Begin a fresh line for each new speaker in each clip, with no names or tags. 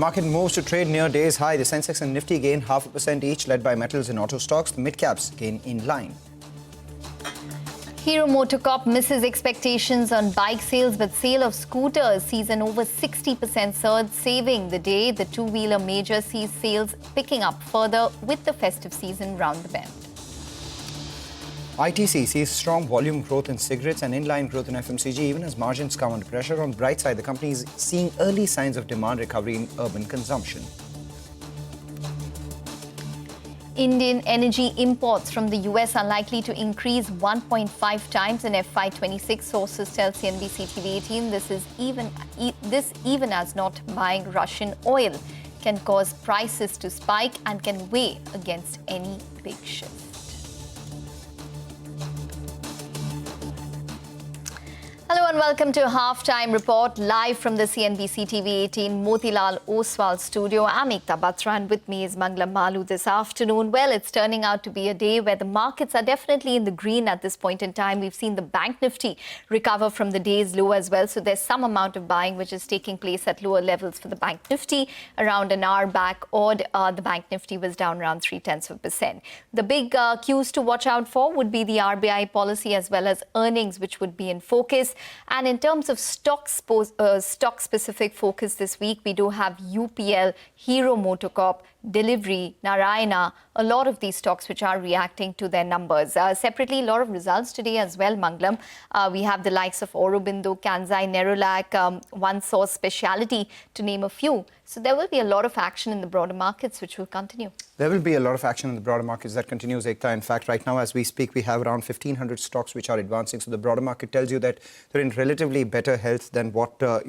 Market moves to trade near day's high. The Sensex and Nifty gain 0.5% each, led by metals and auto stocks. The mid-caps gain in line.
Hero MotoCorp misses expectations on bike sales, but sale of scooters sees an over 60% surge, saving the day. The two-wheeler major sees sales picking up further with the festive season round the bend.
ITC sees strong volume growth in cigarettes and inline growth in FMCG, even as margins come under pressure. On the bright side, the company is seeing early signs of demand recovery in urban consumption.
Indian energy imports from the US are likely to increase 1.5 times in FY26, sources tell CNBC-TV18. This even as not buying Russian oil can cause prices to spike and can weigh against any big shift. Hello and welcome to Halftime Report, live from the CNBC-TV18 Motilal Oswal studio. I'm Ekta Batra and with me is Manglam Malu this afternoon. Well, it's turning out to be a day where the markets are definitely in the green at this point in time. We've seen the Bank Nifty recover from the day's low as well. So there's some amount of buying which is taking place at lower levels for the Bank Nifty. Around an hour back, the Bank Nifty was down around 0.3%. The big cues to watch out for would be the RBI policy as well as earnings, which would be in focus. And in terms of stock-specific focus this week, we do have UPL, Hero MotoCorp, Delivery, Narayana, a lot of these stocks which are reacting to their numbers. Separately, a lot of results today as well, Manglam. We have the likes of Aurobindo, Kansai, Nerolac, OneSource, Speciality, to name a few. So there will be a lot of action in the broader markets which will continue.
There will be a lot of action in the broader markets that continues, Ekta. In fact, right now as we speak, we have around 1,500 stocks which are advancing. So the broader market tells you that they're in relatively better health than what, the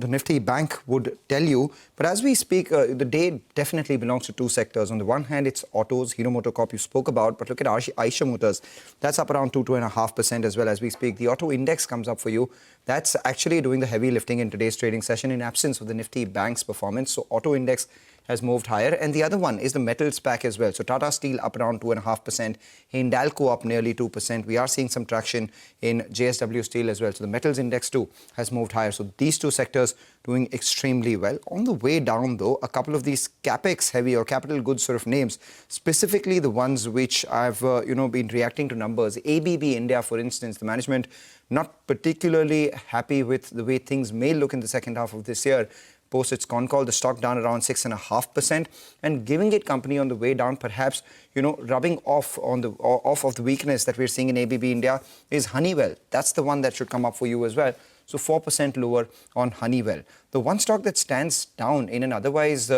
Nifty Bank would tell you. But as we speak, the day definitely belongs to two sectors. On the one hand, it's autos, Hero MotoCorp you spoke about, but look at Eicher Motors. That's up around 2.5% as well as we speak. The auto index comes up for you. That's actually doing the heavy lifting in today's trading session in absence of the Nifty Bank's performance. So auto index has moved higher. And the other one is the metals pack as well. So Tata Steel up around 2.5%. Hindalco up nearly 2%. We are seeing some traction in JSW Steel as well. So the metals index too has moved higher. So these two sectors doing extremely well. On the way down though, a couple of these capex heavy or capital goods sort of names, specifically the ones which I've been reacting to numbers. ABB India, for instance, the management not particularly happy with the way things may look in the second half of this year. Post its con call, the stock down around 6.5%, and giving it company on the way down, perhaps, rubbing off of the weakness that we're seeing in ABB India is Honeywell. That's the one that should come up for you as well. So 4% lower on Honeywell. The one stock that stands down in an otherwise,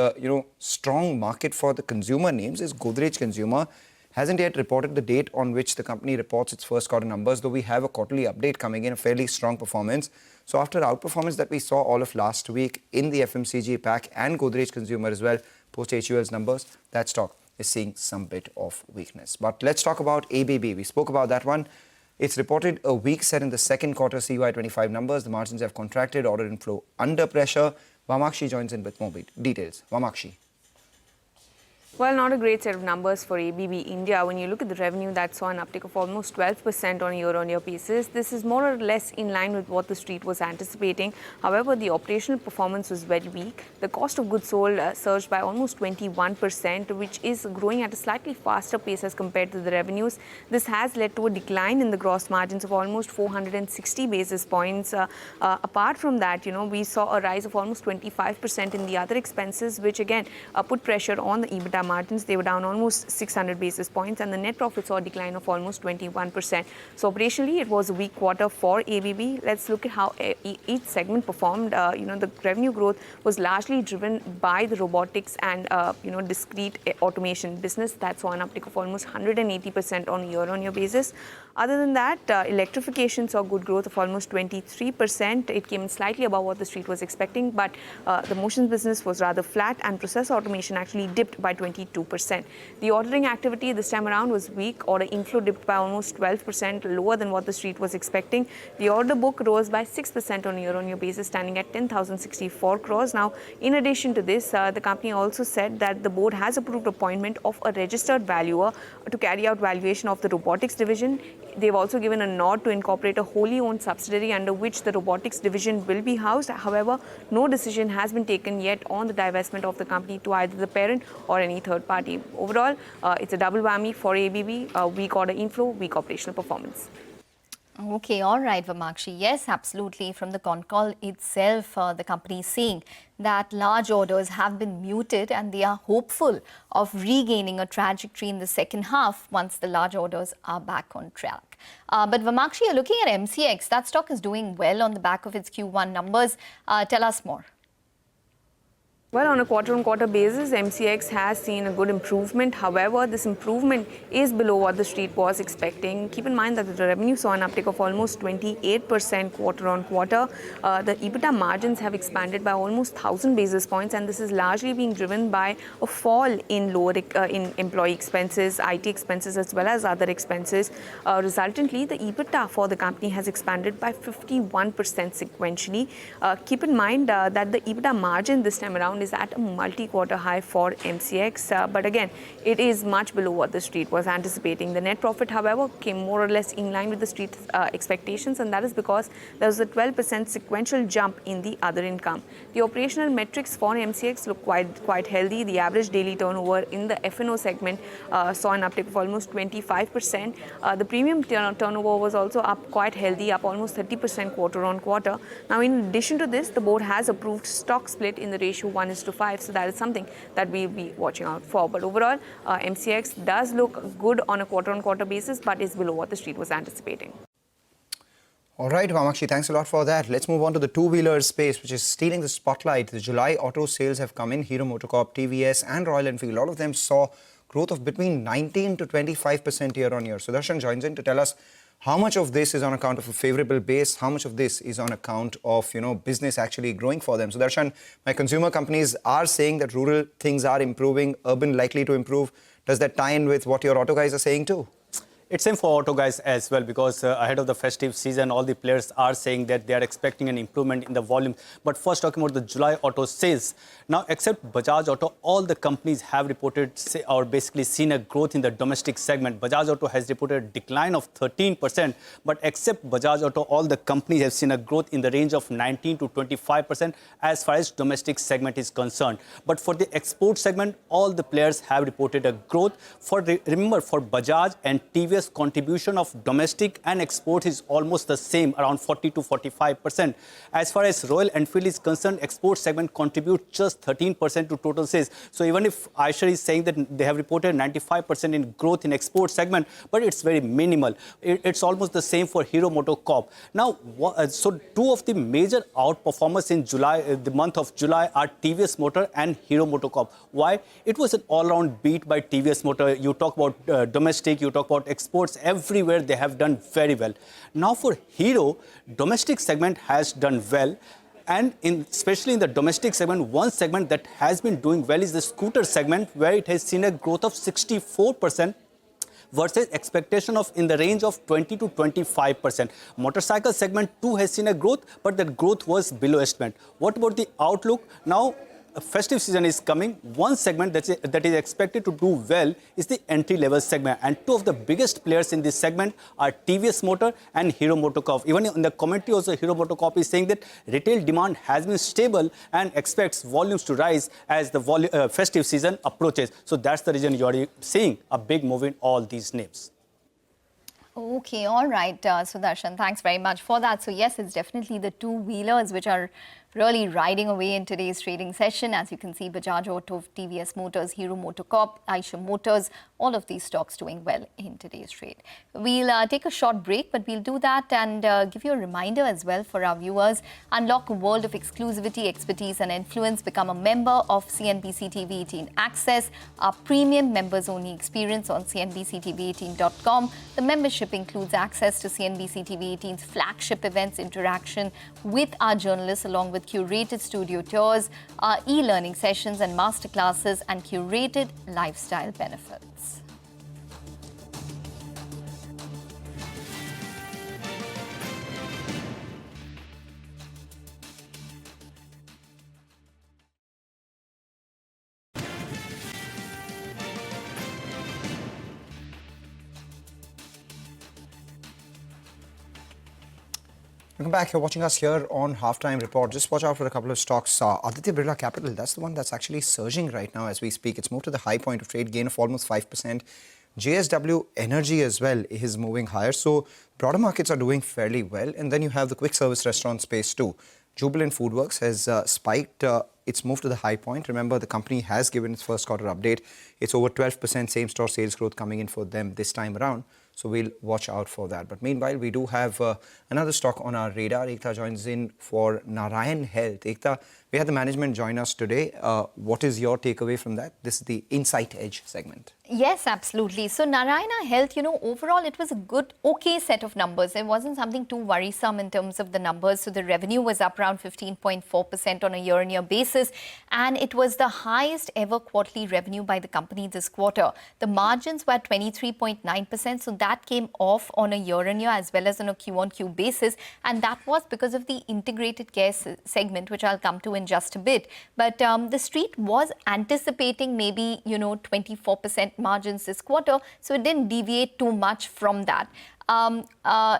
strong market for the consumer names is Godrej Consumer. Hasn't yet reported the date on which the company reports its first quarter numbers, though we have a quarterly update coming in, a fairly strong performance. So after outperformance that we saw all of last week in the FMCG pack and Godrej Consumer as well, post HUL's numbers, that stock is seeing some bit of weakness. But let's talk about ABB. We spoke about that one. It's reported a weak set in the second quarter CY25 numbers. The margins have contracted, order inflow under pressure. Vamakshi joins in with more details. Vamakshi.
Well, not a great set of numbers for ABB India. When you look at the revenue, that saw an uptick of almost 12% on a year-on-year basis. This is more or less in line with what the street was anticipating. However, the operational performance was very weak. The cost of goods sold surged by almost 21%, which is growing at a slightly faster pace as compared to the revenues. This has led to a decline in the gross margins of almost 460 basis points. Apart from that, we saw a rise of almost 25% in the other expenses, which again put pressure on the EBITDA margins. They were down almost 600 basis points, and the net profit saw a decline of almost 21%. So operationally, it was a weak quarter for ABB. Let's look at how each segment performed. The revenue growth was largely driven by the robotics and discrete automation business. That saw an uptick of almost 180% on a year-on-year basis. Other than that, electrification saw good growth of almost 23%. It came in slightly above what the street was expecting, but the motions business was rather flat, and process automation actually dipped by 20%. 22%. The ordering activity this time around was weak. Order inflow dipped by almost 12%, lower than what the street was expecting. The order book rose by 6% on a year-on-year basis, standing at 10,064 crores. Now, in addition to this, the company also said that the board has approved appointment of a registered valuer to carry out valuation of the robotics division. They've also given a nod to incorporate a wholly owned subsidiary under which the robotics division will be housed. However, no decision has been taken yet on the divestment of the company to either the parent or any third party. Overall, it's a double whammy for ABB, weak order inflow, weak operational performance.
Okay, all right, Vamakshi. Yes, absolutely. From the con call itself, the company is saying that large orders have been muted and they are hopeful of regaining a trajectory in the second half once the large orders are back on track. But Vamakshi, you're looking at MCX. That stock is doing well on the back of its Q1 numbers. Tell us more.
Well, on a quarter-on-quarter basis, MCX has seen a good improvement. However, this improvement is below what the street was expecting. Keep in mind that the revenue saw an uptick of almost 28% quarter-on-quarter. The EBITDA margins have expanded by almost 1,000 basis points, and this is largely being driven by a fall in in employee expenses, IT expenses, as well as other expenses. Resultantly, the EBITDA for the company has expanded by 51% sequentially. Keep in mind that the EBITDA margin this time around is at a multi-quarter high for MCX, but again, it is much below what the street was anticipating. The net profit, however, came more or less in line with the street's expectations, and that is because there was a 12% sequential jump in the other income. The operational metrics for MCX look quite healthy. The average daily turnover in the F&O segment saw an uptick of almost 25%. The premium turnover was also up quite healthy, up almost 30% quarter-on-quarter. Now, in addition to this, the board has approved stock split in the ratio 1:5, so that is something that we'll be watching out for. But overall, MCX does look good on a quarter-on-quarter basis, but is below what the street was anticipating.
All right, Vamakshi, thanks a lot for that. Let's move on to the two-wheeler space, which is stealing the spotlight. The July auto sales have come in. Hero MotoCorp, TVS and Royal Enfield, all of them saw growth of between 19 to 25% year-on-year. So Darshan joins in to tell us how much of this is on account of a favorable base, how much of this is on account of, business actually growing for them. So Darshan, my consumer companies are saying that rural things are improving, urban likely to improve. Does that tie in with what your auto guys are saying too?
It's same for auto guys as well, because ahead of the festive season, all the players are saying that they are expecting an improvement in the volume. But first, talking about the July auto sales. Now, except Bajaj Auto, all the companies have reported or basically seen a growth in the domestic segment. Bajaj Auto has reported a decline of 13%, but except Bajaj Auto, all the companies have seen a growth in the range of 19 to 25% as far as domestic segment is concerned. But for the export segment, all the players have reported a growth. Remember, for Bajaj and TVS, contribution of domestic and export is almost the same, around 40 to 45%. As far as Royal Enfield is concerned, export segment contributes just 13% to total sales. So even if Eicher is saying that they have reported 95% in growth in export segment, but it's very minimal. It's almost the same for Hero MotoCorp. Now, so two of the major outperformers in July, the month of July, are TVS Motor and Hero MotoCorp. Why? It was an all-round beat by TVS Motor. You talk about domestic, you talk about exports, everywhere they have done very well. Now for Hero, domestic segment has done well. And especially in the domestic segment, one segment that has been doing well is the scooter segment, where it has seen a growth of 64%. Versus expectation of in the range of 20 to 25%. Motorcycle segment too has seen a growth, but that growth was below estimate. What about the outlook? Now, a festive season is coming. One segment that is expected to do well is the entry-level segment. And two of the biggest players in this segment are TVS Motor and Hero MotoCorp. Even in the commentary also, Hero MotoCorp is saying that retail demand has been stable and expects volumes to rise as the festive season approaches. So that's the reason you are seeing a big move in all these names.
Okay, all right, Sudarshan, thanks very much for that. So yes, it's definitely the two-wheelers which are really riding away in today's trading session. As you can see, Bajaj Auto, TVS Motors, Hero MotoCorp, Eicher Motors, all of these stocks doing well in today's trade. We'll take a short break, but we'll do that and give you a reminder as well for our viewers. Unlock a world of exclusivity, expertise and influence. Become a member of CNBC-TV18 Access, our premium members-only experience on CNBC-TV18.com. The membership includes access to CNBC-TV18's flagship events, interaction with our journalists, along with with curated studio tours, e-learning sessions and masterclasses, and curated lifestyle benefits.
Welcome back. You're watching us here on Halftime Report. Just watch out for a couple of stocks. Aditya Birla Capital, that's the one that's actually surging right now as we speak. It's moved to the high point of trade, gain of almost 5%. JSW Energy as well is moving higher. So broader markets are doing fairly well. And then you have the quick service restaurant space too. Jubilant Foodworks has spiked. It's moved to the high point. Remember, the company has given its first quarter update. It's over 12% same-store sales growth coming in for them this time around. So we'll watch out for that. But meanwhile, we do have another stock on our radar. Ekta joins in for Narayana Health. Ekta, we had the management join us today. What is your takeaway from that? This is the Insight Edge segment.
Yes, absolutely. So Narayana Health, overall it was a good, okay set of numbers. It wasn't something too worrisome in terms of the numbers. So the revenue was up around 15.4% on a year-on-year basis. And it was the highest ever quarterly revenue by the company this quarter. The margins were 23.9%. So that came off on a year-on-year as well as on a Q-on-Q basis. And that was because of the integrated care segment, which I'll come to in just a bit. But the street was anticipating maybe, 24% margins this quarter. So it didn't deviate too much from that.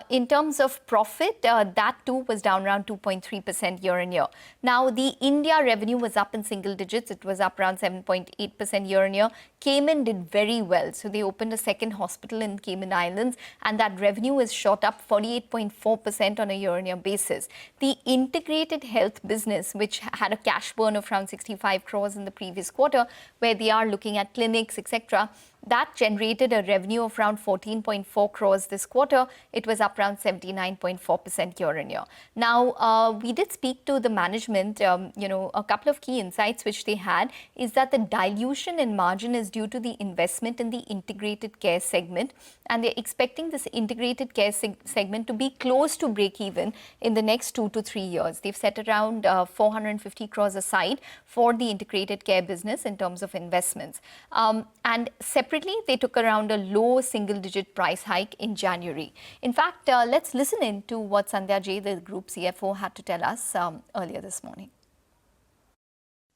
In terms of profit, that too was down around 2.3% year-on-year. Now, the India revenue was up in single digits. It was up around 7.8% year-on-year. Cayman did very well. So they opened a second hospital in Cayman Islands, and that revenue is shot up 48.4% on a year-on-year basis. The integrated health business, which had a cash burn of around 65 crores in the previous quarter, where they are looking at clinics, etc., that generated a revenue of around 14.4 crores this quarter. It was up around 79.4% year-on-year. Now, we did speak to the management, a couple of key insights which they had is that the dilution in margin is due to the investment in the integrated care segment. And they're expecting this integrated care segment to be close to break even in the next 2 to 3 years. They've set around 450 crores aside for the integrated care business in terms of investments. And separately, they took around a low single-digit price hike in January. In fact, let's listen in to what Sandhya J, the group CFO, had to tell us earlier this morning.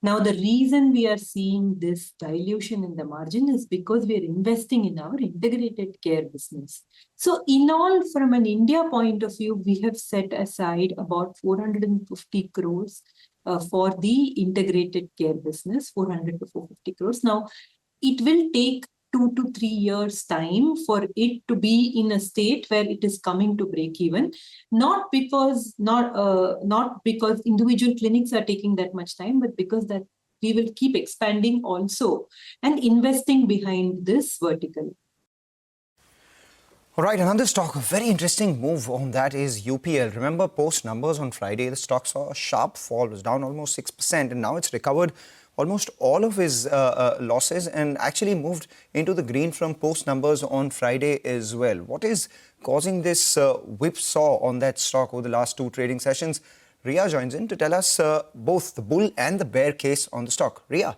Now, the reason we are seeing this dilution in the margin is because we are investing in our integrated care business. So in all, from an India point of view, we have set aside about 450 crores for the integrated care business, 400 to 450 crores. Now, it will take 2 to 3 years time for it to be in a state where it is coming to break even, not because individual clinics are taking that much time, but because that we will keep expanding also and investing behind this vertical.
All right, another stock, a very interesting move on that is UPL. Remember, post numbers on Friday, the stock saw a sharp fall. It was down almost 6%, and now it's recovered almost all of his losses and actually moved into the green from post numbers on Friday as well. What is causing this whipsaw on that stock over the last 2 trading sessions? Ria joins in to tell us both the bull and the bear case on the stock. Ria.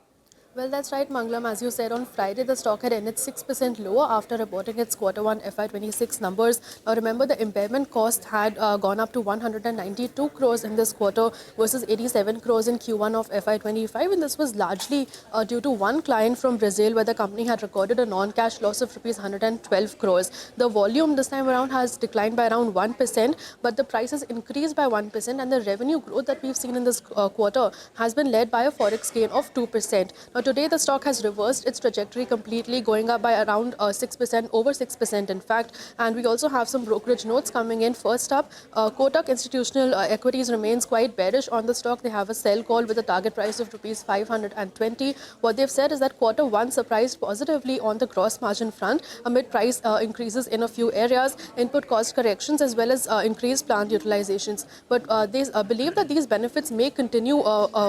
Well, that's right, Manglam. As you said, on Friday, the stock had ended 6% lower after reporting its Q1 FY26 numbers. Now, remember, the impairment cost had gone up to 192 crores in this quarter versus 87 crores in Q1 of FY25. And this was largely due to one client from Brazil where the company had recorded a non-cash loss of rupees 112 crores. The volume this time around has declined by around 1%, but the prices increased by 1%. And the revenue growth that we've seen in this quarter has been led by a forex gain of 2%. Now, today, the stock has reversed its trajectory completely, going up by around 6%, over 6% in fact. And we also have some brokerage notes coming in. First up, Kotak Institutional Equities remains quite bearish on the stock. They have a sell call with a target price of rupees 520. What they've said is that Q1 surprised positively on the gross margin front amid price increases in a few areas, input cost corrections, as well as increased plant utilizations. But they believe that these benefits may continue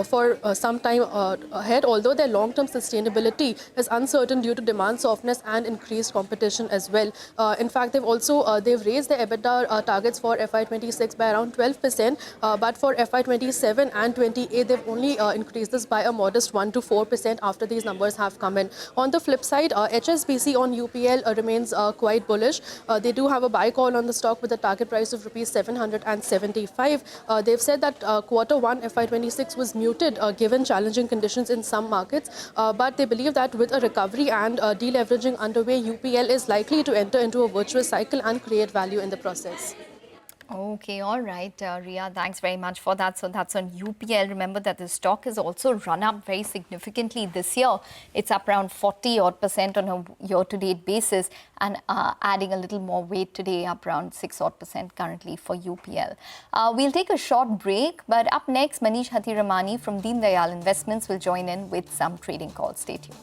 for some time ahead, although their long-term sustainability is uncertain due to demand softness and increased competition as well. In fact, they've raised their EBITDA targets for FY26 by around 12%, but for FY27 and 28, they've only increased this by a modest 1 to 4% after these numbers have come in. On the flip side, HSBC on UPL remains quite bullish. They do have a buy call on the stock with a target price of rupees 775. They've said that Q1 FY26 was muted given challenging conditions in some markets, but they believe that with a recovery and deleveraging underway, UPL is likely to enter into a virtuous cycle and create value in the process.
Okay, all right, Ria, thanks very much for that. So that's on UPL. Remember that the stock has also run up very significantly this year. It's up around 40% on a year-to-date basis and adding a little more weight today, up around 6% currently for UPL. We'll take a short break, but up next, Manish Hathiramani from Deen Dayal Investments will join in with some trading calls. Stay tuned.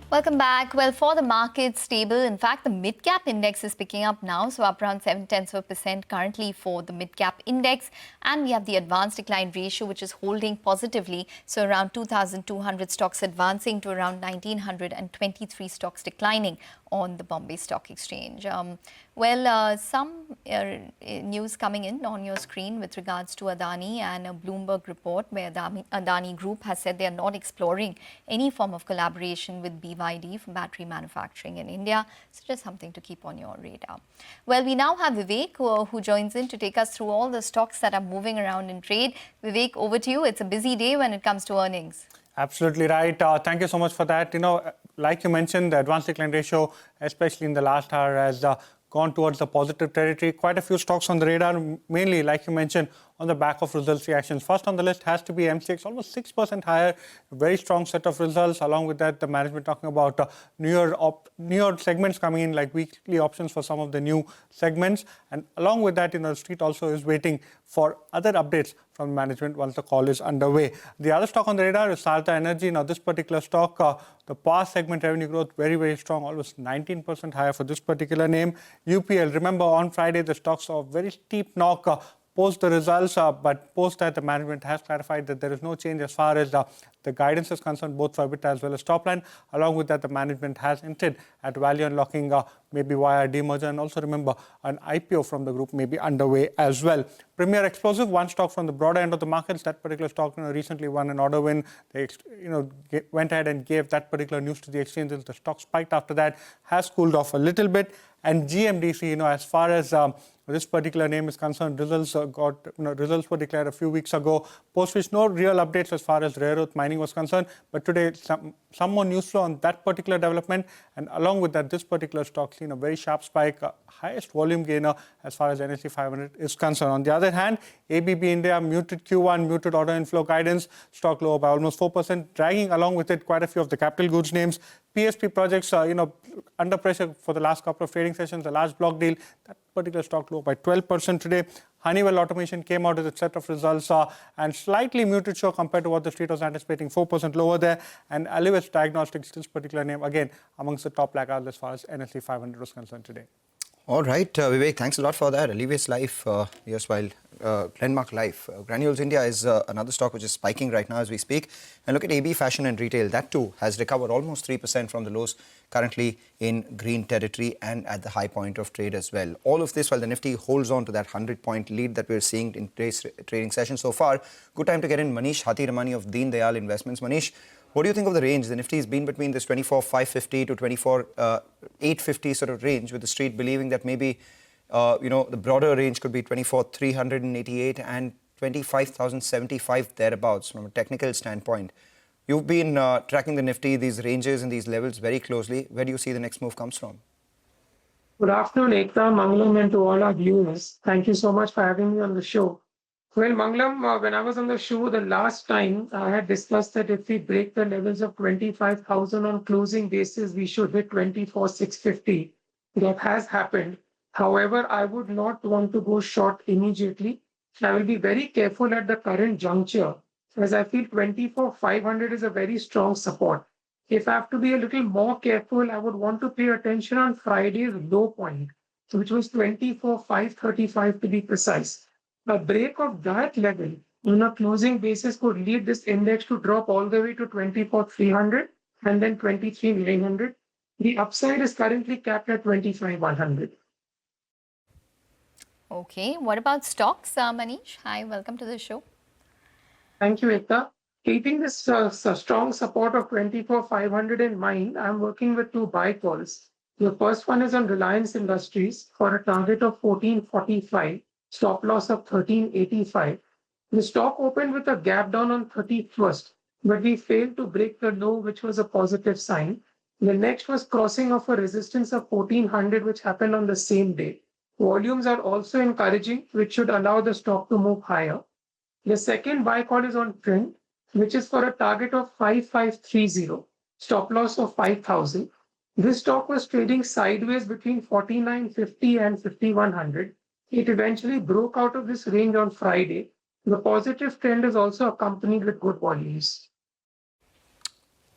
Welcome back. Well, for the market, stable. In fact, the mid-cap index is picking up now, so up around 0.7% currently for the mid-cap index. And we have the advanced decline ratio, which is holding positively, so around 2,200 stocks advancing to around 1,923 stocks declining on the Bombay Stock Exchange. Some news coming in on your screen with regards to Adani and a Bloomberg report where the Adani Group has said they are not exploring any form of collaboration with BYD for battery manufacturing in India. So just something to keep on your radar. Well, we now have Vivek who joins in to take us through all the stocks that are moving around in trade. Vivek, over to you. It's a busy day when it comes to earnings.
Absolutely right. Thank you so much for that. Like you mentioned, the advanced decline ratio, especially in the last hour, has gone towards the positive territory. Quite a few stocks on the radar, mainly, like you mentioned, on the back of results reactions. First on the list has to be MCX, almost 6% higher. Very strong set of results. Along with that, the management talking about newer segments coming in, like weekly options for some of the new segments. And along with that, the street also is waiting for other updates from management once the call is underway. The other stock on the radar is Sarta Energy. Now, this particular stock, the power segment revenue growth very, very strong, almost 19% higher for this particular name. UPL, remember on Friday, the stock saw a very steep knock post the results, but post that the management has clarified that there is no change as far as the guidance is concerned, both for EBITDA as well as top line. Along with that, the management has hinted at value unlocking maybe via demerger, and also remember an IPO from the group may be underway as well. Premier Explosive, one stock from the broader end of the markets. That particular stock recently won an order win. They went ahead and gave that particular news to the exchanges. The stock spiked after that, has cooled off a little bit. And GMDC, as far as this particular name is concerned, results were declared a few weeks ago, post which no real updates as far as rare earth mining was concerned. But today, some more news flow on that particular development. And along with that, this particular stock seen a very sharp spike, highest volume gainer as far as NSE 500 is concerned. On the other hand, ABB India, muted Q1, muted order inflow guidance, stock lower by almost 4%, dragging along with it quite a few of the capital goods names. PSP projects, under pressure for the last couple of trading sessions, a large block deal, that particular stock low by 12% today. Honeywell Automation came out with a set of results and slightly muted show compared to what the street was anticipating, 4% lower there. And Alivis Diagnostics, this particular name, again, amongst the top laggards as far as NSE 500 was concerned today.
All right, Vivek, thanks a lot for that. Alivis Life, yes, while Glenmark Life. Granules India is another stock which is spiking right now as we speak. And look at AB Fashion and Retail. That too has recovered almost 3% from the lows, currently in green territory and at the high point of trade as well. All of this while the Nifty holds on to that 100-point lead that we're seeing in today's trading session so far. Good time to get in Manish Hathiramani of Deen Dayal Investments. Manish, what do you think of the range? The Nifty has been between this 24,550 to 24,850 sort of range, with the street believing that maybe the broader range could be 24,388 and 25,075 thereabouts from a technical standpoint. You've been tracking the Nifty, these ranges and these levels very closely. Where do you see the next move comes from?
Good afternoon, Ekta, Mangalam, and to all our viewers. Thank you so much for having me on the show. Well, Mangalam, when I was on the show the last time, I had discussed that if we break the levels of 25,000 on closing basis, we should hit 24,650. That has happened. However, I would not want to go short immediately. I will be very careful at the current juncture, as I feel 24,500 is a very strong support. If I have to be a little more careful, I would want to pay attention on Friday's low point, which was 24,535 to be precise. A break of that level on a closing basis could lead this index to drop all the way to 24,300 and then 23,900. The upside is currently capped at 25,100.
Okay, what about stocks, Manish? Hi, welcome to the show.
Thank you, Ekta. Keeping this strong support of 24,500 in mind, I'm working with two buy calls. The first one is on Reliance Industries for a target of 1445, stop loss of 1385. The stock opened with a gap down on 31st, but we failed to break the low, which was a positive sign. The next was crossing of a resistance of 1400, which happened on the same day. Volumes are also encouraging, which should allow the stock to move higher. The second buy call is on Trend, which is for a target of 5530, stop loss of 5,000. This stock was trading sideways between 49.50 and 5100. It eventually broke out of this range on Friday. The positive trend is also accompanied with good volumes.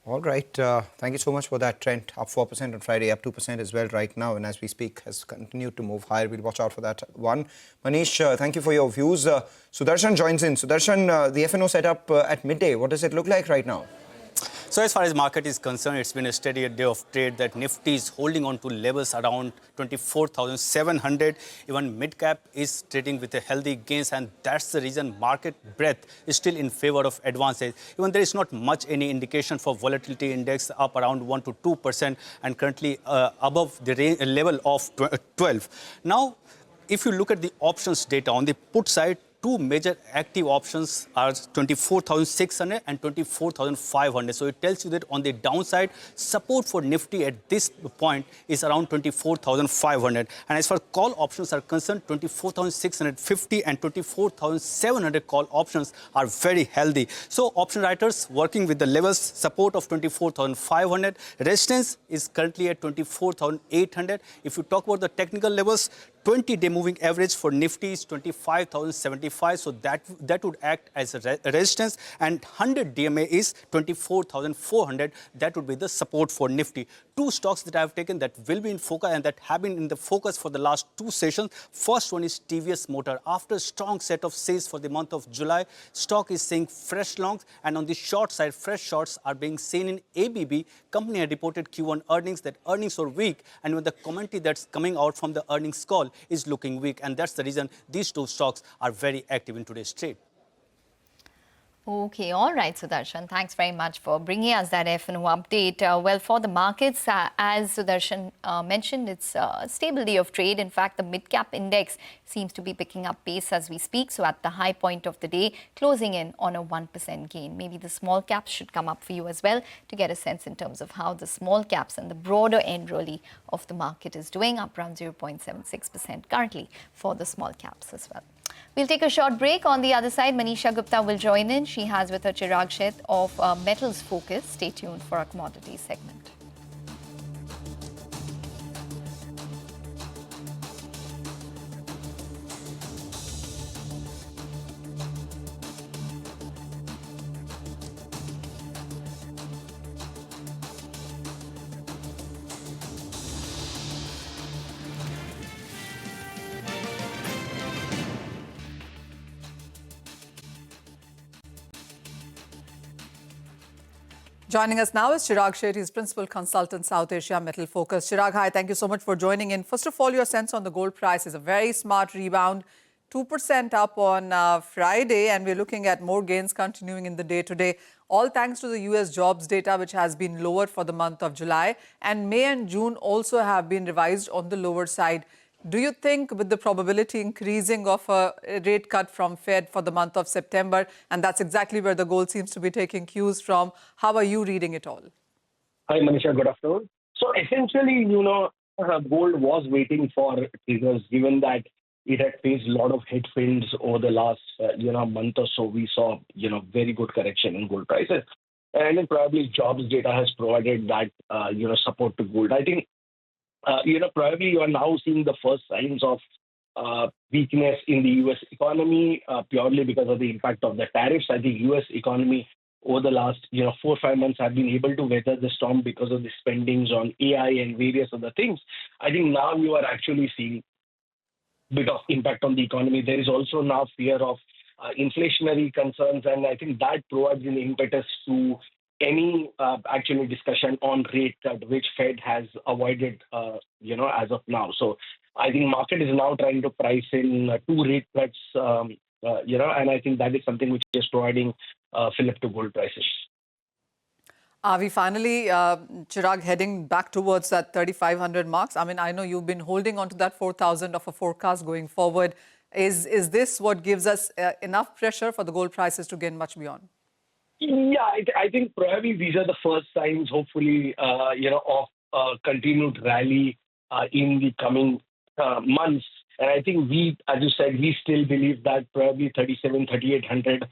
All right. Thank you so much for that. Trend up 4% on Friday, up 2% as well right now. And as we speak, has continued to move higher. We'll watch out for that one. Manish, thank you for your views. Sudarshan joins in. Sudarshan, the FNO setup at midday, what does it look like right now?
So as far as market is concerned, it's been a steady day of trade that Nifty is holding on to levels around 24,700. Even mid-cap is trading with a healthy gains, and that's the reason market breadth is still in favor of advances. Even there is not much any indication for volatility index up around 1 to 2% and currently above the level of 12. Now, if you look at the options data on the put side, two major active options are 24,600 and 24,500. So it tells you that on the downside, support for Nifty at this point is around 24,500. And as far as call options are concerned, 24,650 and 24,700 call options are very healthy. So option writers working with the levels support of 24,500. Resistance is currently at 24,800. If you talk about the technical levels, 20-day moving average for Nifty is 25,075, so that would act as a resistance, and 100 DMA is 24,400. That would be the support for Nifty. Two stocks that I have taken that will be in focus and that have been in the focus for the last two sessions. First one is TVS Motor. After a strong set of sales for the month of July, stock is seeing fresh longs, and on the short side, fresh shorts are being seen in ABB. Company had reported Q1 earnings, that earnings were weak, and with the commentary that's coming out from the earnings call is looking weak, and that's the reason these two stocks are very active in today's trade.
Okay, all right, Sudarshan. Thanks very much for bringing us that FNO update. Well, for the markets, as Sudarshan mentioned, it's a stable day of trade. In fact, the mid-cap index seems to be picking up pace as we speak. So at the high point of the day, closing in on a 1% gain. Maybe the small caps should come up for you as well to get a sense in terms of how the small caps and the broader end really of the market is doing, up around 0.76% currently for the small caps as well. We'll take a short break. On the other side, Manisha Gupta will join in. She has with her Chirag Sheth of Metals Focus. Stay tuned for our commodities segment.
Joining us now is Chirag Sheth. He's Principal Consultant, South Asia Metal Focus. Chirag, hi. Thank you so much for joining in. First of all, your sense on the gold price is a very smart rebound, 2% up on Friday, and we're looking at more gains continuing in the day today, all thanks to the US jobs data, which has been lowered for the month of July. And May and June also have been revised on the lower side. Do you think with the probability increasing of a rate cut from Fed for the month of September, and that's exactly where the gold seems to be taking cues from, how are you reading it all?
Hi, Manisha. Good afternoon. So essentially, gold was waiting for triggers, given that it had faced a lot of headwinds over the last, month or so. We saw, very good correction in gold prices. And then probably jobs data has provided that, support to gold. I think probably you are now seeing the first signs of weakness in the U.S. economy purely because of the impact of the tariffs. I think U.S. economy over the last 4 or 5 months have been able to weather the storm because of the spendings on AI and various other things. I think now you are actually seeing bit of impact on the economy. There is also now fear of inflationary concerns, and I think that provides an impetus to any actually discussion on rate cut, which Fed has avoided, as of now. So I think market is now trying to price in 2 rate cuts, and I think that is something which is providing fillip to gold prices.
Are we finally, Chirag, heading back towards that 3,500 marks? I mean, I know you've been holding on to that 4,000 of a forecast going forward. Is this what gives us enough pressure for the gold prices to gain much beyond?
Yeah, I think probably these are the first signs, hopefully, of continued rally in the coming months. And I think we, as you said, we still believe that probably 3,800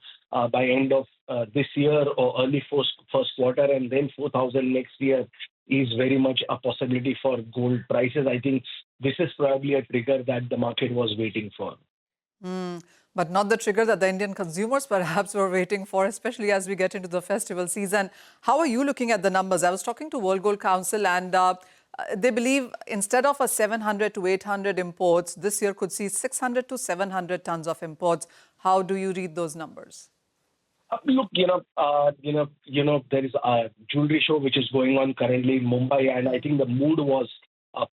by end of this year or early first quarter, and then 4,000 next year is very much a possibility for gold prices. I think this is probably a trigger that the market was waiting for.
But not the trigger that the Indian consumers perhaps were waiting for, especially as we get into the festival season. How are you looking at the numbers? I was talking to World Gold Council, and they believe instead of a 700 to 800 imports, this year could see 600 to 700 tons of imports. How do you read those numbers?
Look, there is a jewelry show which is going on currently in Mumbai, and I think the mood was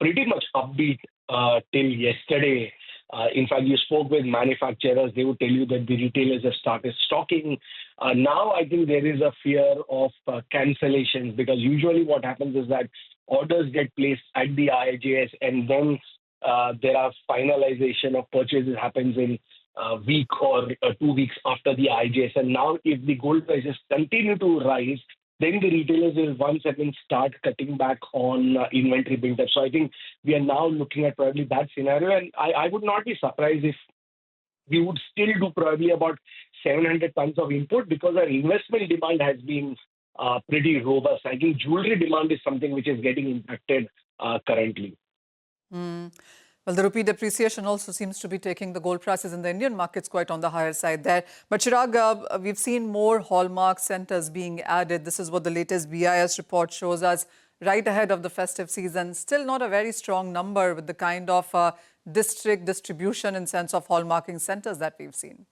pretty much upbeat till yesterday. In fact, you spoke with manufacturers, they would tell you that the retailers have started stocking. Now, I think there is a fear of cancellations, because usually what happens is that orders get placed at the IIJS, and then there are finalization of purchases happens in a week or 2 weeks after the IIJS. And now if the gold prices continue to rise, then the retailers will once again start cutting back on inventory build-up. So I think we are now looking at probably that scenario. And I would not be surprised if we would still do probably about 700 tons of import, because our investment demand has been pretty robust. I think jewelry demand is something which is getting impacted currently.
Well, the rupee depreciation also seems to be taking the gold prices in the Indian markets quite on the higher side there. But Chirag, we've seen more hallmark centers being added. This is what the latest BIS report shows us right ahead of the festive season. Still not a very strong number with the kind of district distribution in sense of hallmarking centers that we've seen.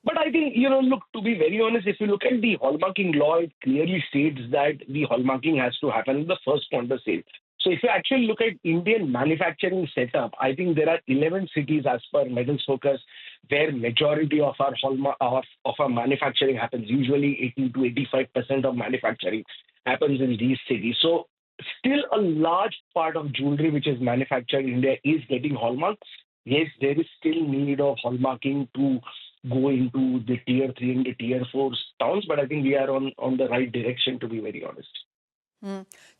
But I think, look, to be very honest, if you look at the hallmarking law, it clearly states that the hallmarking has to happen in the first point of sale. So if you actually look at Indian manufacturing setup, I think there are 11 cities as per Medals Focus where majority of our our manufacturing happens. Usually 80 to 85% of manufacturing happens in these cities. So still a large part of jewelry which is manufactured in India is getting hallmarks. Yes, there is still need of hallmarking to go into the tier 3 and the tier 4 towns, but I think we are on the right direction, to be very honest.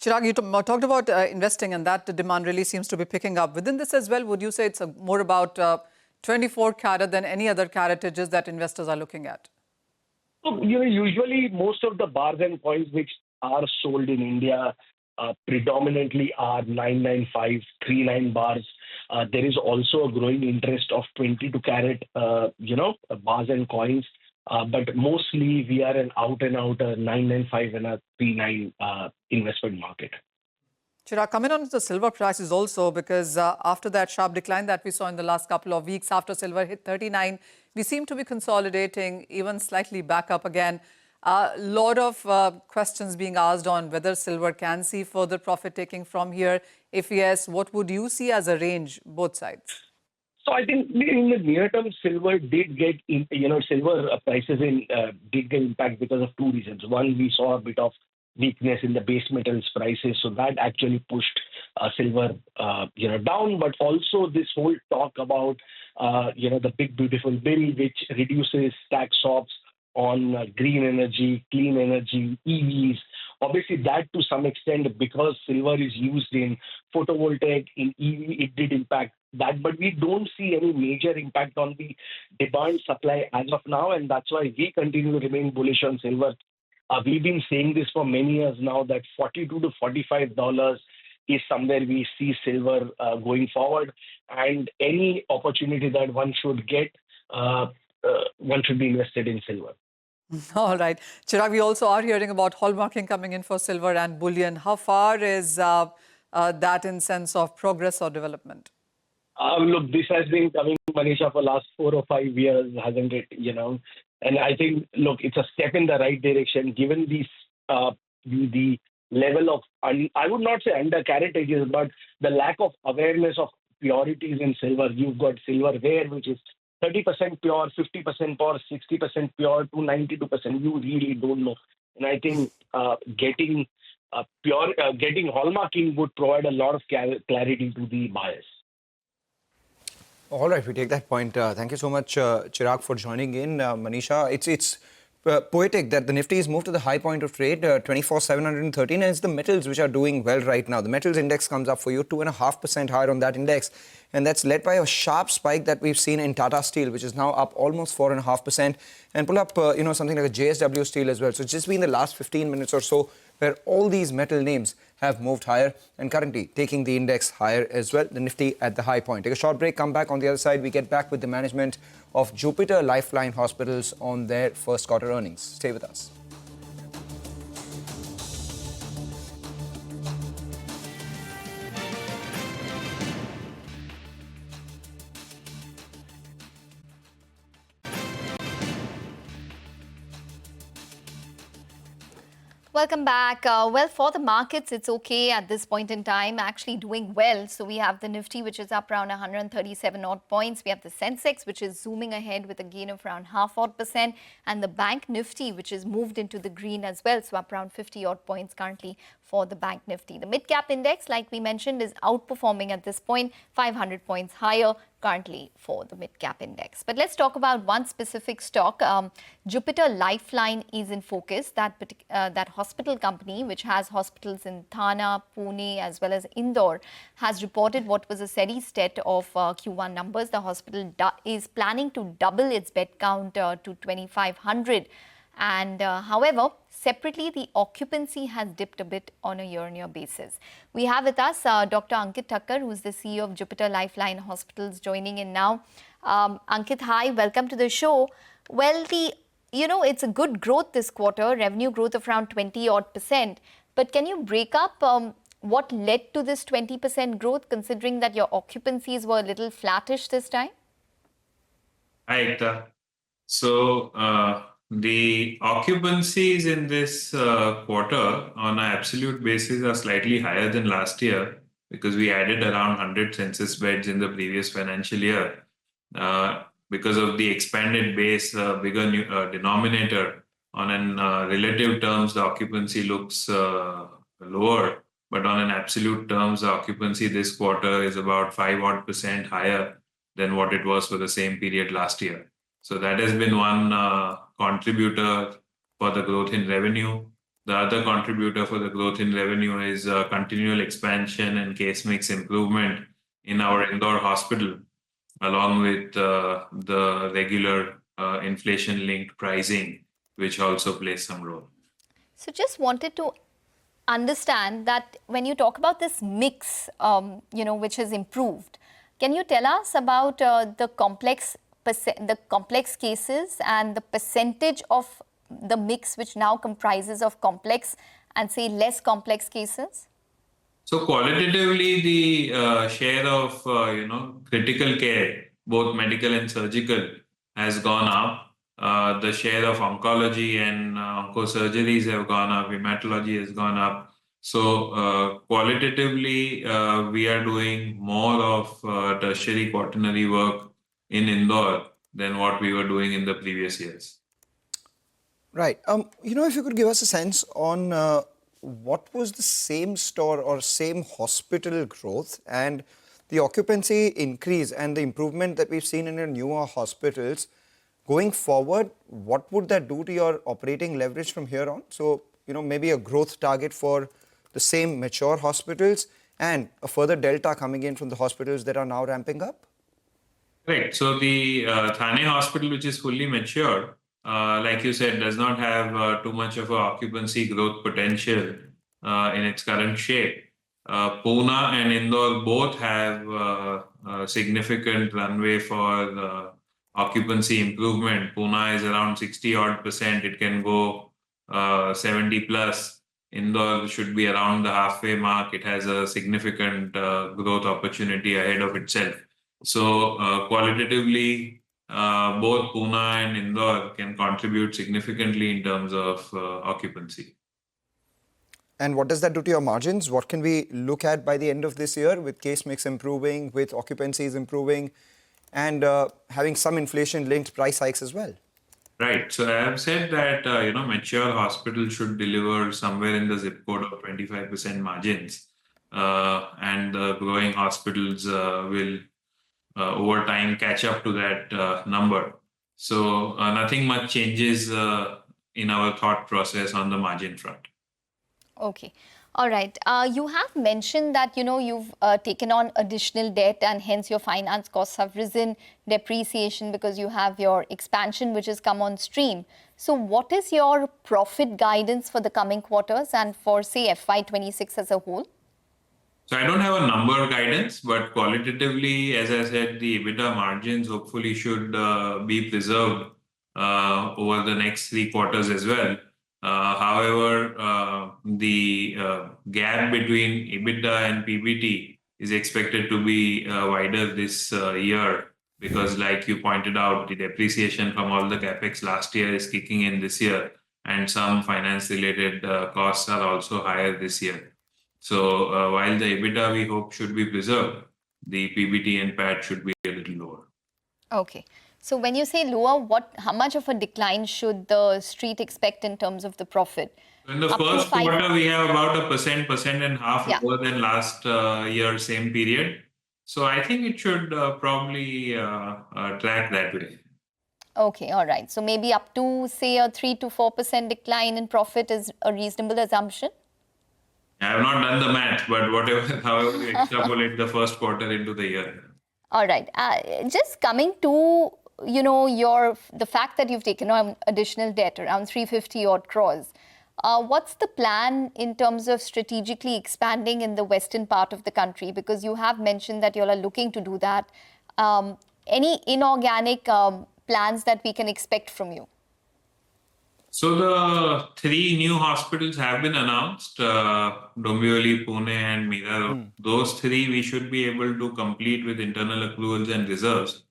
Chirag, you talked about investing, and that the demand really seems to be picking up. Within this as well, would you say it's more about 24 carat than any other caratages that investors are looking at?
So, usually most of the bars and coins which are sold in India predominantly are 995, 39 bars. There is also a growing interest of 22 carat, bars and coins. But mostly we are an out-and-out 995 and a 39 investment market.
Chirag, coming on to the silver prices also, because after that sharp decline that we saw in the last couple of weeks, after silver hit 39, we seem to be consolidating, even slightly back up again. A lot of questions being asked on whether silver can see further profit taking from here. If yes, what would you see as a range, both sides?
So I think in the near term, silver did get, silver prices did get impact because of 2 reasons. One, we saw a bit of weakness in the base metals prices, so that actually pushed silver, down. But also this whole talk about, the big beautiful bill, which reduces tax ops on green energy, clean energy, EVs. Obviously, that to some extent, because silver is used in photovoltaic, in EV, it did impact that. But we don't see any major impact on the demand supply as of now, and that's why we continue to remain bullish on silver. We've been saying this for many years now, that $42 to $45 is somewhere we see silver going forward, and any opportunity that one should get, one should be invested in silver.
All right. Chirag, we also are hearing about hallmarking coming in for silver and bullion. How far is that in sense of progress or development?
Look, this has been coming, Manisha, for last 4 or 5 years, hasn't it? And I think, look, it's a step in the right direction, given these the level of, I would not say undercarriages, but the lack of awareness of purities in silver. You've got silverware, which is 30% pure, 50% pure, 60% pure, to 92%. You really don't know. And I think getting hallmarking would provide a lot of clarity to the buyers.
All right, we take that point. Thank you so much, Chirag, for joining in. Manisha, it's poetic that the Nifty has moved to the high point of trade, 24,713, and it's the metals which are doing well right now. The metals index comes up for you 2.5% higher on that index, and that's led by a sharp spike that we've seen in Tata Steel, which is now up almost 4.5%, and pull up, something like a JSW Steel as well. So it's just been the last 15 minutes or so where all these metal names have moved higher and currently taking the index higher as well. The Nifty at the high point. Take a short break, come back. On the other side, we get back with the management of Jupiter Lifeline Hospitals on their first quarter earnings. Stay with us.
Welcome back. Well, for the markets, it's okay at this point in time, actually doing well. So we have the Nifty, which is up around 137 odd points. We have the Sensex, which is zooming ahead with a gain of around 0.5%. And the Bank Nifty, which is moved into the green as well. So up around 50 odd points currently for the Bank Nifty. The mid-cap index, like we mentioned, is outperforming at this point, 500 points higher currently for the mid-cap index. But let's talk about one specific stock. Jupiter Lifeline is in focus. That hospital company, which has hospitals in Thane, Pune, as well as Indore, has reported what was a steady state of Q1 numbers. The hospital is planning to double its bed count to 2,500. And however, separately, the occupancy has dipped a bit on a year-on-year basis. We have with us Dr. Ankit Thakkar, who is the CEO of Jupiter Lifeline Hospitals, joining in now. Ankit, hi, welcome to the show. Well, it's a good growth this quarter, revenue growth of around 20-odd%. But can you break up what led to this 20% growth, considering that your occupancies were a little flattish this time?
Hi, Ekta. So, the occupancies in this quarter on an absolute basis are slightly higher than last year because we added around 100 census beds in the previous financial year. Because of the expanded base, bigger denominator, on an relative terms, the occupancy looks lower. But on an absolute terms, the occupancy this quarter is about 5-odd% higher than what it was for the same period last year. So that has been one contributor for the growth in revenue. The other contributor for the growth in revenue is continual expansion and case mix improvement in our Indore hospital, along with the regular inflation-linked pricing, which also plays some role.
So just wanted to understand that when you talk about this mix, which has improved, can you tell us about the complex cases and the percentage of the mix which now comprises of complex and say less complex cases?
So qualitatively, the share of critical care, both medical and surgical, has gone up. The share of oncology and oncosurgeries have gone up. Hematology has gone up. So qualitatively, we are doing more of tertiary quaternary work in Indore than what we were doing in the previous years.
Right. If you could give us a sense on what was the same store or same hospital growth and the occupancy increase and the improvement that we've seen in your newer hospitals. Going forward, what would that do to your operating leverage from here on? So, maybe a growth target for the same mature hospitals and a further delta coming in from the hospitals that are now ramping up?
Right. So the Thane hospital, which is fully mature, like you said, does not have too much of a occupancy growth potential in its current shape. Pune and Indore both have a significant runway for occupancy improvement. Pune is around 60 odd percent. It can go 70 plus. Indore should be around the halfway mark. It has a significant growth opportunity ahead of itself. So qualitatively, both Pune and Indore can contribute significantly in terms of occupancy.
And what does that do to your margins? What can we look at by the end of this year with case mix improving, with occupancies improving, and having some inflation-linked price hikes as well?
Right. So I have said that mature hospitals should deliver somewhere in the zip code of 25% margins, and the growing hospitals will over time catch up to that number. So nothing much changes in our thought process on the margin front.
Okay. All right. You have mentioned that, you've taken on additional debt and hence your finance costs have risen, depreciation because you have your expansion which has come on stream. So what is your profit guidance for the coming quarters and for, say, FY26 as a whole?
So I don't have a number guidance, but qualitatively, as I said, the EBITDA margins hopefully should be preserved over the next 3 quarters as well. However, the gap between EBITDA and PBT is expected to be wider this year because, like you pointed out, the depreciation from all the capex last year is kicking in this year, and some finance-related costs are also higher this year. So while the EBITDA we hope should be preserved, the PBT and PAT should be a little lower.
Okay. So when you say lower, how much of a decline should the street expect in terms of the profit?
In the first quarter, we have about 1.5% lower than last year, same period. So I think it should probably track that way.
Okay, all right. So maybe up to, say, a 3 to 4% decline in profit is a reasonable assumption?
I have not done the math, but however you extrapolate the first quarter into the year.
All right. Just coming to, the fact that you've taken on additional debt, around 350 odd crores. What's the plan in terms of strategically expanding in the western part of the country? Because you have mentioned that you are looking to do that. Any inorganic plans that we can expect from you?
So the 3 new hospitals have been announced, Dombivli, Pune and Mira. Those 3 we should be able to complete with internal accruals and reserves.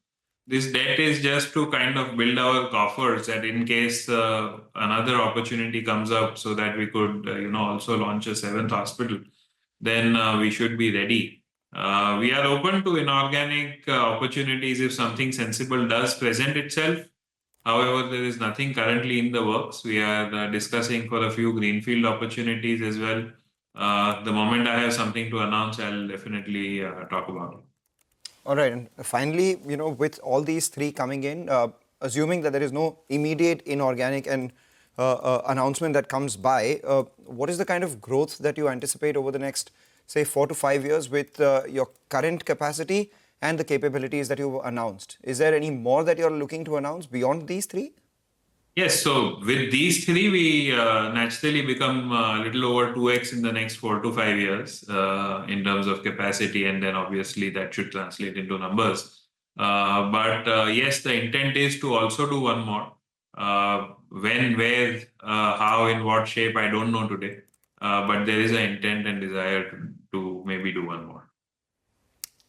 This debt is just to kind of build our coffers that in case another opportunity comes up so that we could also launch a 7th hospital, then we should be ready. We are open to inorganic opportunities if something sensible does present itself. However, there is nothing currently in the works. We are discussing for a few greenfield opportunities as well. The moment I have something to announce, I'll definitely talk about it.
All right. And finally, with all these 3 coming in, assuming that there is no immediate inorganic and announcement that comes by, what is the kind of growth that you anticipate over the next, say, 4 to 5 years with your current capacity and the capabilities that you've announced? Is there any more that you're looking to announce beyond these 3?
Yes, so with these 3, we naturally become a little over 2x in the next 4 to 5 years in terms of capacity, and then obviously that should translate into numbers. But yes, the intent is to also do one more. When, where, how, in what shape, I don't know today. But there is an intent and desire to maybe do one more.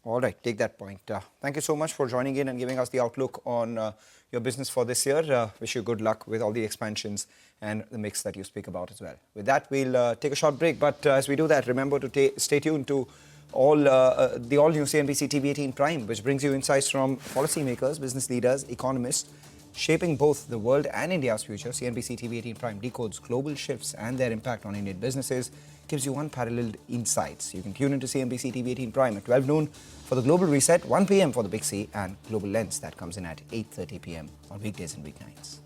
All right, take that point. Thank you so much for joining in and giving us the outlook on your business for this year. Wish you good luck with all the expansions and the mix that you speak about as well. With that, we'll take a short break. But as we do that, remember to stay tuned to the all-new CNBC-TV18 Prime, which brings you insights from policymakers, business leaders, economists, shaping both the world and India's future. CNBC-TV18 Prime decodes global shifts and their impact on Indian businesses, gives you unparalleled insights. You can tune into CNBC-TV18 Prime at 12 noon for the Global Reset, 1 p.m. for the Big C, and Global Lens that comes in at 8:30 p.m. on weekdays and weeknights.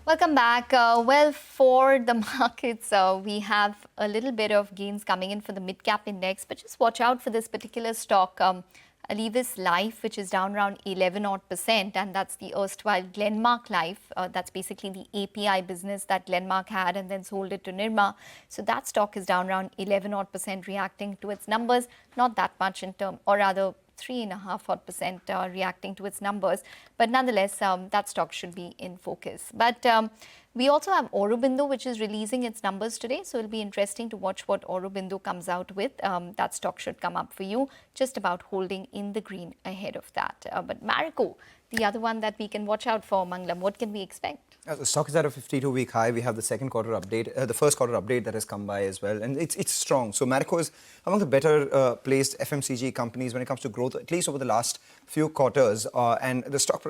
Welcome back. Well, for the markets, we have a little bit of gains coming in for the mid-cap index, but just watch out for this particular stock, Alevis Life, which is down around 11%, and that's the erstwhile Glenmark Life. That's basically the API business that Glenmark had and then sold it to Nirma. So that stock is down around 11% reacting to its numbers, not that much in term, or rather 3.5% reacting to its numbers. But nonetheless, that stock should be in focus. But we also have Aurobindo, which is releasing its numbers today. So it'll be interesting to watch what Aurobindo comes out with. That stock should come up for you, just about holding in the green ahead of that. But Marico, the other one that we can watch out for, Manglam, what can we expect?
The stock is at a 52-week high. We have the second quarter update, the first quarter update that has come by as well, and it's strong. So Marico is among the better placed FMCG companies when it comes to growth, at least over the last few quarters. And the stock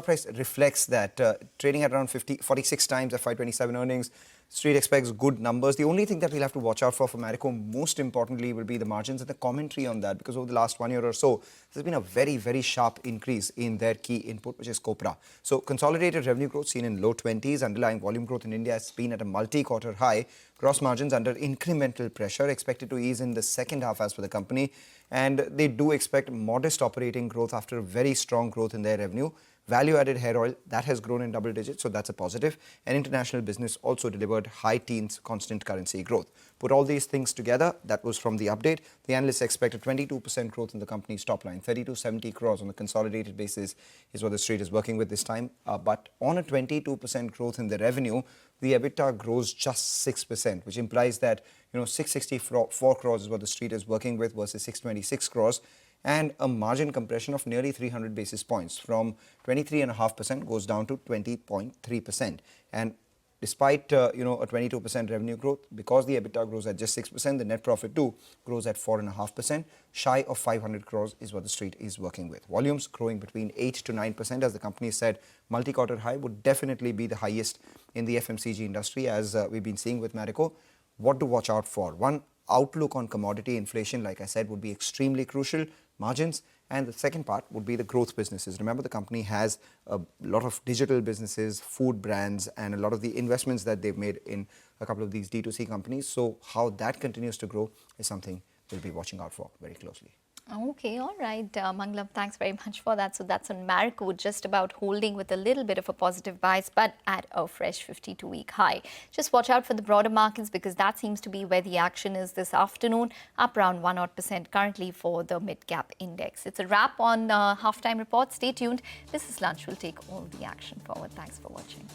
price reflects that, trading at around 46 times FY27 earnings. Street expects good numbers. The only thing that we'll have to watch out for Marico, most importantly, will be the margins and the commentary on that, because over the last 1 year or so, there's been a very, very sharp increase in their key input, which is copra. So consolidated revenue growth seen in low 20s. Underlying volume growth in India has been at a multi-quarter high. Gross margins under incremental pressure, expected to ease in the second half as per the company. And they do expect modest operating growth after a very strong growth in their revenue. Value-added hair oil, that has grown in double digits, so that's a positive. And international business also delivered high teens constant currency growth. Put all these things together, that was from the update. The analysts expect a 22% growth in the company's top line. 30-70 crores on a consolidated basis is what the street is working with this time. But on a 22% growth in the revenue, the EBITDA grows just 6%, which implies that 664 crores is what the street is working with versus 626 crores. And a margin compression of nearly 300 basis points from 23.5% goes down to 20.3%. And despite a 22% revenue growth, because the EBITDA grows at just 6%, the net profit too grows at 4.5%. Shy of 500 crores is what the street is working with. Volumes growing between 8 to 9%, as the company said. Multi-quarter high would definitely be the highest in the FMCG industry, as we've been seeing with Marico. What to watch out for? One, outlook on commodity inflation, like I said, would be extremely crucial. Margins, and the second part would be the growth businesses. Remember, the company has a lot of digital businesses, food brands, and a lot of the investments that they've made in a couple of these D2C companies. So how that continues to grow is something we'll be watching out for very closely.
Okay, all right. Manglam, thanks very much for that. So that's on Marico, just about holding with a little bit of a positive bias, but at a fresh 52-week high. Just watch out for the broader markets, because that seems to be where the action is this afternoon, up around 1% currently for the mid-cap index. It's a wrap on Halftime Report. Stay tuned. This is Lunch. We'll take all the action forward. Thanks for watching.